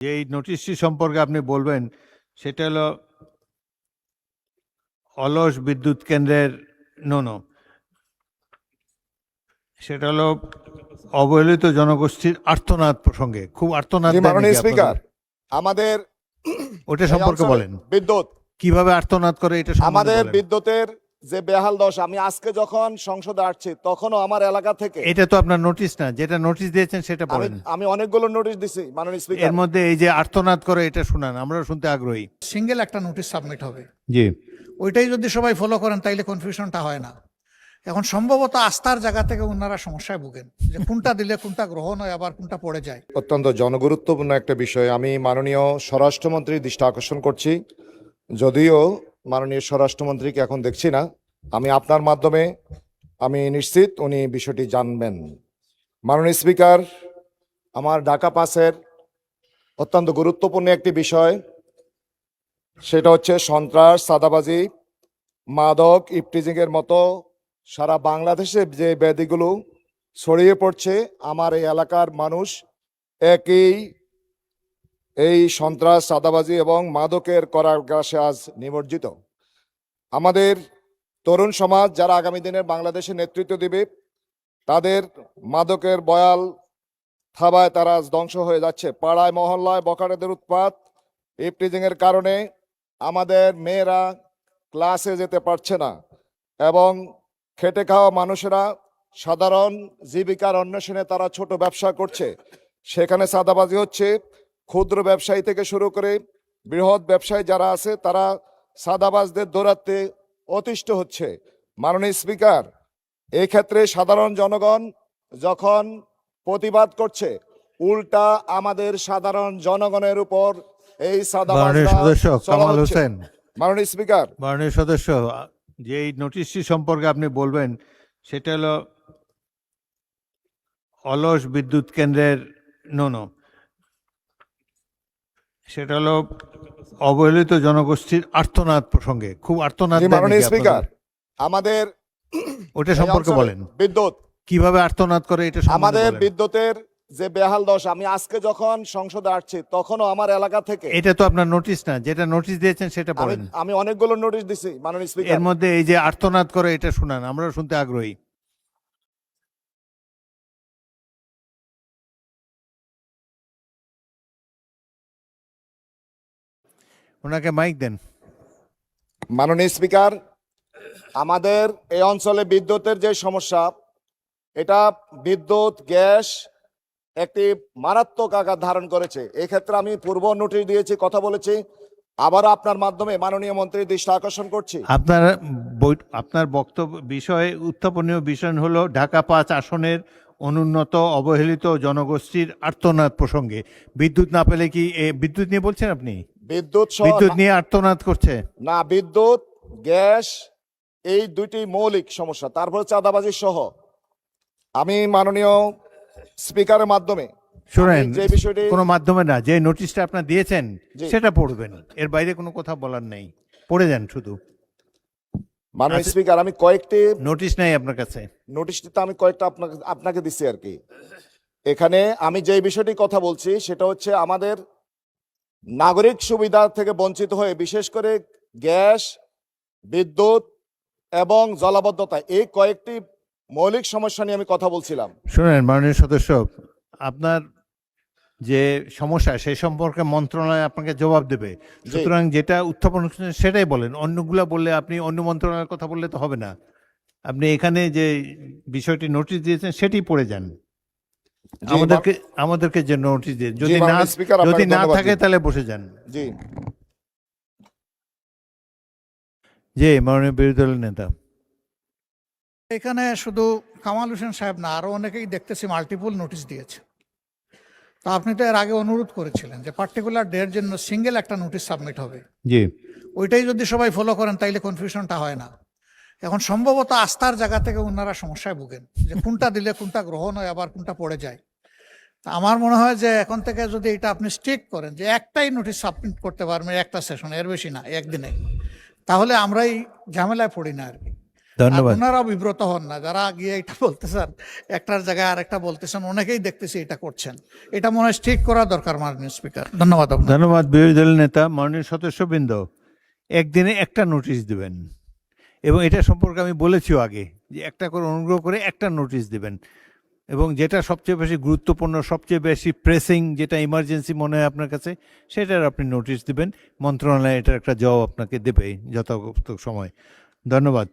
যে এই নোটিশটি সম্পর্কে আপনি বলবেন সেটা হলো অলস বিদ্যুৎ কেন্দ্রের নো সেটা হলো অবহেলিত জনগোষ্ঠীর আর্তনাদ প্রসঙ্গে। খুব আর্তনাদ মাননীয় স্পিকার, আমাদের ওটা সম্পর্কে বলেন, বিদ্যুৎ কিভাবে আর্তনাদ করে এটা আমাদের বিদ্যুতের যে বেহাল দশা। আমি আজকে যখন সংসদে আসছি তখনও আমার এলাকা থেকে, এটা তো আপনার নোটিশ না, যেটা নোটিশ দিয়েছেন সেটা বলেন। আমি অনেকগুলো নোটিশ দিছি মাননীয় স্পিকার। এর মধ্যে এই যে আর্তনাদ করে এটা শুনান, আমরা শুনতে আগ্রহী। সিঙ্গেল একটা নোটিশ সাবমিট হবে, জি, ওইটাই যদি সবাই ফলো করেন তাইলে কনফিউশনটা হয় না। এখন সম্ভবত আস্থার জায়গা থেকে ওনারা সমস্যায় ভুগেন যে কোনটা দিলে কোনটা গ্রহণ হয় আবার কোনটা পড়ে যায়। অত্যন্ত জনগুরুত্বপূর্ণ একটা বিষয়। আমি মাননীয় স্বরাষ্ট্রমন্ত্রীর দৃষ্টি আকর্ষণ করছি, যদিও মাননীয় স্বরাষ্ট্রমন্ত্রীকে এখন দেখছি না। আমি আপনার মাধ্যমে আমি নিশ্চিত উনি বিষয়টি জানবেন। মাননীয় স্পিকার, আমার ঢাকা পাসের অত্যন্ত গুরুত্বপূর্ণ একটি বিষয়, সেটা হচ্ছে সন্ত্রাস, চাঁদাবাজি, মাদক, ইফটিজিংয়ের মতো সারা বাংলাদেশে যে ব্যাধিগুলো ছড়িয়ে পড়ছে, আমার এই এলাকার মানুষ এই সন্ত্রাস, চাঁদাবাজি এবং মাদকের কারাগারে আজ নিমজ্জিত। আমাদের তরুণ সমাজ যারা আগামী দিনের বাংলাদেশে নেতৃত্ব দেবে, তাদের মাদকের বয়াল থাবায় তারা আজ ধ্বংস হয়ে যাচ্ছে। পাড়ায় মহল্লায় বখাটেদের উৎপাত, ইফটিজিংয়ের কারণে আমাদের মেয়েরা ক্লাসে যেতে পারছে না এবং খেটে খাওয়া মানুষেরা সাধারণ জীবিকার অন্বেষণে তারা ছোট ব্যবসা করছে, সেখানে চাঁদাবাজি হচ্ছে। ক্ষুদ্র ব্যবসায়ী থেকে শুরু করে বৃহৎ ব্যবসায়ী যারা আছে তারা চাঁদাবাজদের দৌরাত্মে অতিষ্ঠ হচ্ছে। মাননীয় স্পিকার, এই ক্ষেত্রে সাধারণ জনগণ যখন প্রতিবাদ করছে, উল্টা আমাদের সাধারণ জনগণের উপর এই মাননীয় স্পিকার, মাননীয় সদস্য, যে এই নোটিশটি সম্পর্কে আপনি বলবেন সেটা হলো অলস বিদ্যুৎ কেন্দ্রের নো সেটা হলো অবহেলিত জনগোষ্ঠীর আর্তনাদ প্রসঙ্গে। খুব আর্তনাদ। মাননীয় স্পিকার, আমাদের ওটা সম্পর্কে বলেন, বিদ্যুৎ কিভাবে আর্তনাদ করে এটা আমাদের বিদ্যুতের যে বেহাল দশা। আমি আজকে যখন সংসদে আসছি তখনও আমার এলাকা থেকে, এটা তো আপনার নোটিশ না, যেটা নোটিশ দিয়েছেন সেটা বলেন। আমি অনেকগুলো নোটিশ দিছি মাননীয় স্পিকার। এর মধ্যে এই যে আর্তনাদ করে এটা শুনান, আমরা শুনতে আগ্রহী। ওনাকে মাইক দেন। মাননীয় স্পিকার, আমাদের এই অঞ্চলে বিদ্যুতের যে সমস্যা, এটা বিদ্যুৎ গ্যাস একটি মারাত্মক আকার ধারণ করেছে। এক্ষেত্রে আমি পূর্ব নোটিশ দিয়েছি, কথা বলেছি, আবার আপনার মাধ্যমে মাননীয় মন্ত্রীর দৃষ্টি আকর্ষণ করছি। আপনার বক্তব্য বিষয়ে উত্থাপনীয় বিষয় হলো ঢাকা 5 আসনের অনুন্নত অবহেলিত জনগোষ্ঠীর আর্তনাদ প্রসঙ্গে। বিদ্যুৎ না পেলে কি বিদ্যুৎ নিয়ে বলছেন আপনি? বিদ্যুৎ নিয়ে আর্তনাদ করছে না, বিদ্যুৎ গ্যাস এই দুইটি মৌলিক সমস্যা, তারপরে চাঁদাবাজি সহ। আমি মাননীয় স্পিকারের মাধ্যমে শুনেন, যে বিষয়টি কোনো মাধ্যমে না, যে নোটিশটা আপনার দিয়েছেন সেটা পড়বেন, এর বাইরে কোনো কথা বলার নেই, পড়ে যান শুধু। মাননীয় স্পিকার, আমি কয়েকটি নোটিশ নাই আপনার কাছে? নোটিশটিতে আমি কয়েকটা আপনাকে দিচ্ছি আর কি। এখানে আমি যে বিষয়টি কথা বলছি সেটা হচ্ছে আমাদের নাগরিক সুবিধা থেকে বঞ্চিত হয়ে বিশেষ করে গ্যাস, বিদ্যুৎ এবং জলাবদ্ধতা, এই কয়েকটি মৌলিক সমস্যা নিয়ে আমি কথা বলছিলাম। শুনেন মাননীয় সদস্য, আপনার যে সমস্যা সেই সম্পর্কে মন্ত্রণালয় আপনাকে জবাব দেবে, সুতরাং যেটা উত্থাপন সেটাই বলেন। অন্যগুলা বললে আপনি অন্য মন্ত্রণালয়ের কথা বললে তো হবে না। আপনি এখানে যে বিষয়টি নোটিশ দিয়েছেন সেটি পড়ে যান। আমাদেরকে যে নোটিশ দিয়ে যদি না থাকে তাহলে বসে যান। জি জি, মাননীয় বিরোধী দলের নেতা। এখানে শুধু কামাল হোসেন সাহেব না, আরো অনেকেই দেখতেছি মাল্টিপল নোটিশ দিয়েছে। তা আপনি তো এর আগে অনুরোধ করেছিলেন যে পার্টিকুলার ডের জন্য সিঙ্গেল একটা নোটিশ সাবমিট হবে। জি, ওইটাই যদি সবাই ফলো করেন তাইলে কনফিউশনটা হয় না। এখন সম্ভবত আস্থার জায়গা থেকে ওনারা সমস্যায় ভুগেন যে কোনটা দিলে কোনটা গ্রহণ হয় আবার কোনটা পড়ে যায়। তা আমার মনে হয় যে এখন থেকে যদি এটা আপনি স্ট্রিক্ট করেন যে একটাই নোটিশ সাবমিট করতে পারবেন একটা সেশনে, এর বেশি না, একদিনে, তাহলে আমরাই ঝামেলায় পড়ি না আর কি। ধন্যবাদ। ওনারাও বিব্রত হন না, যারা গিয়ে এটা বলতেছেন, একটার জায়গায় আরেকটা বলতেছেন, অনেকেই দেখতেছি এটা করছেন। এটা মনে হয় ঠিক করা দরকার মাননীয় স্পিকার। ধন্যবাদ আপনাকে। ধন্যবাদ বিরোধী দলের নেতা। মাননীয় সদস্যবৃন্দ, একদিনে একটা নোটিশ দিবেন, এবং এটা সম্পর্কে আমি বলেছিও আগে যে একটা করে অনুগ্রহ করে একটা নোটিশ দিবেন, এবং যেটা সবচেয়ে বেশি গুরুত্বপূর্ণ, সবচেয়ে বেশি প্রেসিং, যেটা ইমার্জেন্সি মনে হয় আপনার কাছে, সেটার আপনি নোটিশ দিবেন। মন্ত্রণালয় এটার একটা জবাব আপনাকে দেবে যথাযথ সময়। ধন্যবাদ।